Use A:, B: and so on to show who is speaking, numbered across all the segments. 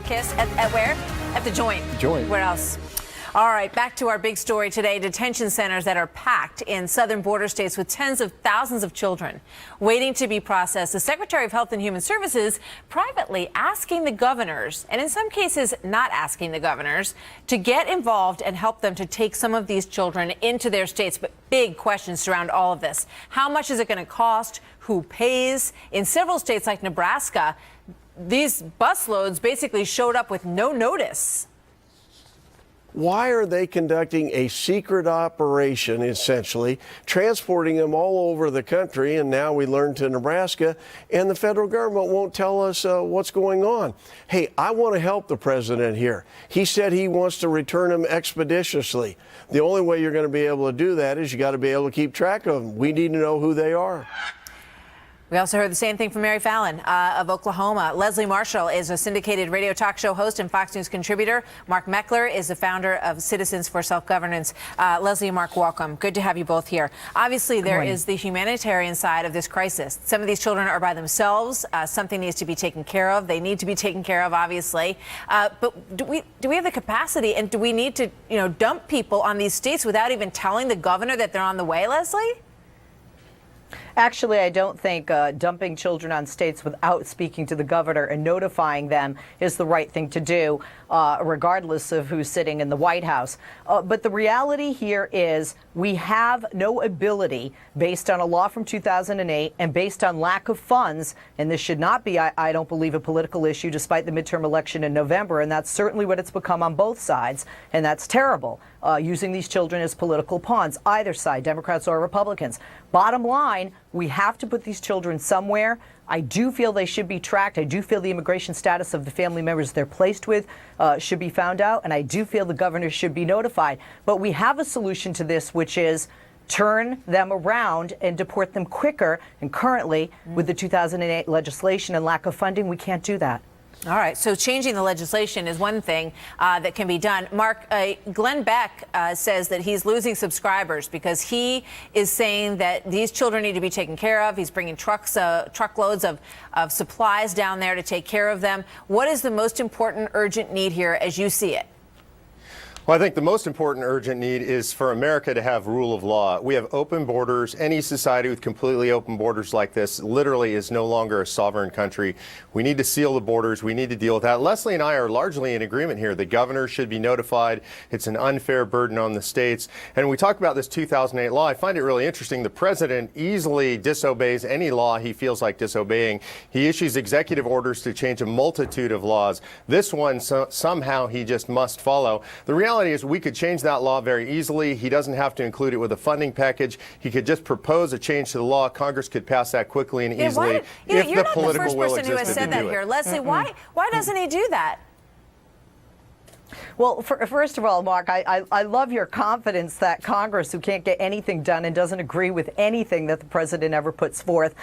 A: kiss at where? At the Joint.
B: Joint.
A: Where else? All right, back to our big story today. Detention centers that are packed in southern border states with tens of thousands of children waiting to be processed. The Secretary of Health and Human Services privately asking the governors, and in some cases not asking the governors, to get involved and help them to take some of these children into their states. But big questions surround all of this. How much is it going to cost? Who pays? In several states like Nebraska, these busloads basically showed up with no notice.
B: Why are they conducting a secret operation, essentially, transporting them all over the country? And now we learn to Nebraska, and the federal government won't tell us what's going on. Hey, I want to help the president here. He said he wants to return them expeditiously. The only way you're going to be able to do that is you got to be able to keep track of them. We need to know who they are.
A: We also heard the same thing from Mary Fallon of Oklahoma. Leslie Marshall is a syndicated radio talk show host and Fox News contributor. Mark Meckler is the founder of Citizens for Self-Governance. Leslie and Mark, welcome. Good to have you both here. Obviously, there is the humanitarian side of this crisis. Some of these children are by themselves. Something needs to be taken care of. They need to be taken care of, obviously. But do we have the capacity, and do we need to, dump people on these states without even telling the governor that they're on the way, Leslie?
C: Actually, I don't think dumping children on states without speaking to the governor and notifying them is the right thing to do, regardless of who's sitting in the White House. But the reality here is we have no ability, based on a law from 2008 and based on lack of funds, and this should not be, I don't believe, a political issue despite the midterm election in November, and that's certainly what it's become on both sides, and that's terrible, using these children as political pawns, either side, Democrats or Republicans. Bottom line, we have to put these children somewhere. I do feel they should be tracked. I do feel the immigration status of the family members they're placed with should be found out. And I do feel the governor should be notified. But we have a solution to this, which is turn them around and deport them quicker. And currently, with the 2008 legislation and lack of funding, we can't do that.
A: All right. So changing the legislation is one thing that can be done. Mark, Glenn Beck says that he's losing subscribers because he is saying that these children need to be taken care of. He's bringing truckloads of supplies down there to take care of them. What is the most important urgent need here as you see it?
D: Well, I think the most important urgent need is for America to have rule of law. We have open borders. Any society with completely open borders like this literally is no longer a sovereign country. We need to seal the borders. We need to deal with that. Leslie and I are largely in agreement here. The governor should be notified. It's an unfair burden on the states. And when we talk about this 2008 law, I find it really interesting. The president easily disobeys any law he feels like disobeying. He issues executive orders to change a multitude of laws. This one, somehow he just must follow. The reality is we could change that law very easily. He doesn't have to include it with a funding package. He could just propose a change to the law. Congress could pass that quickly and easily if the political will existed to do it. You're not the first person who has said that here.
A: Leslie, why doesn't he do that?
C: Well, first of all, Mark, I love your confidence that Congress, who can't get anything done and doesn't agree with anything that the president ever puts forth,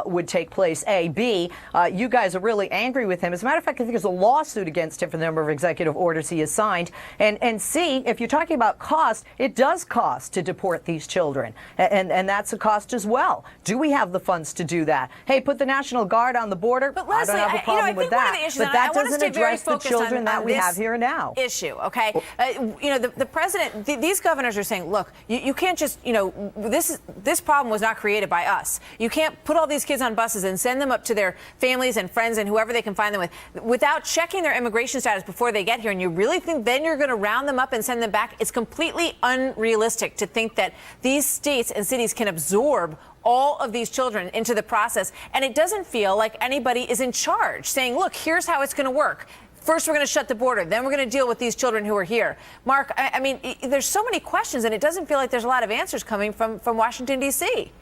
C: would take place. A. B, you guys are really angry with him. As a matter of fact, I think there's a lawsuit against him for the number of executive orders he has signed. And C, if you're talking about cost, it does cost to deport these children. And that's a cost as well. Do we have the funds to do that? Hey, put the National Guard on the border.
A: But Leslie,
C: I don't have a problem with that. But that doesn't address the children that we have here now.
A: Issue, okay? The president, these governors are saying, look, you can't just, this problem was not created by us. You can't put all these kids on buses and send them up to their families and friends and whoever they can find them with without checking their immigration status before they get here. And you really think then you're going to round them up and send them back? It's completely unrealistic to think that these states and cities can absorb all of these children into the process. And it doesn't feel like anybody is in charge saying, look, here's how it's going to work. First, we're going to shut the border. Then we're going to deal with these children who are here. Mark, I mean, there's so many questions, and it doesn't feel like there's a lot of answers coming from Washington, D.C.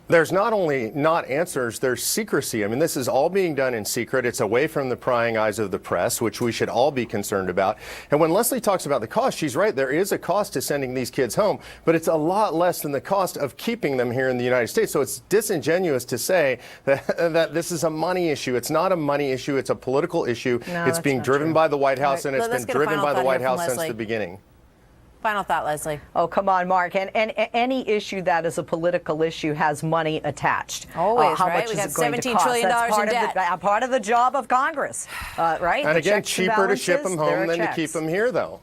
D: There's not only not answers, there's secrecy. I mean, this is all being done in secret. It's away from the prying eyes of the press, which we should all be concerned about. And when Leslie talks about the cost, she's right. There is a cost to sending these kids home, but it's a lot less than the cost of keeping them here in the United States. So it's disingenuous to say that this is a money issue. It's not a money issue. It's a political issue.
C: No,
D: it's being driven by the White House, and it's been driven by the White House since
A: Leslie.
D: the beginning.
A: Final thought, Leslie.
C: Oh, come on, Mark. And any issue that is a political issue has money attached.
A: Always,
C: how
A: right?
C: much
A: We
C: is
A: got
C: it going to
A: $17
C: cost?
A: trillion
C: That's
A: in debt.
C: part of the job of Congress, right?
D: And
C: The
D: again,
C: checks and
D: cheaper to ship
C: balances,
D: them
C: there
D: home
C: are
D: than to
C: checks.
D: keep them here, though.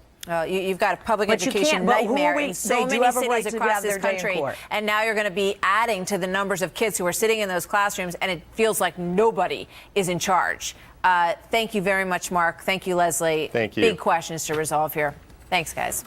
A: You've got a public
C: But you
A: education
C: can't- but who are
A: nightmare
C: we-
A: in
C: they
A: so
C: do
A: many
C: have a right
A: cities
C: to
A: across
C: have
A: this
C: their day in
A: country.
C: court.
A: And now you're going to be adding to the numbers of kids who are sitting in those classrooms, and it feels like nobody is in charge. Thank you very much, Mark. Thank you, Leslie.
D: Thank you.
A: Big questions to resolve here. Thanks, guys.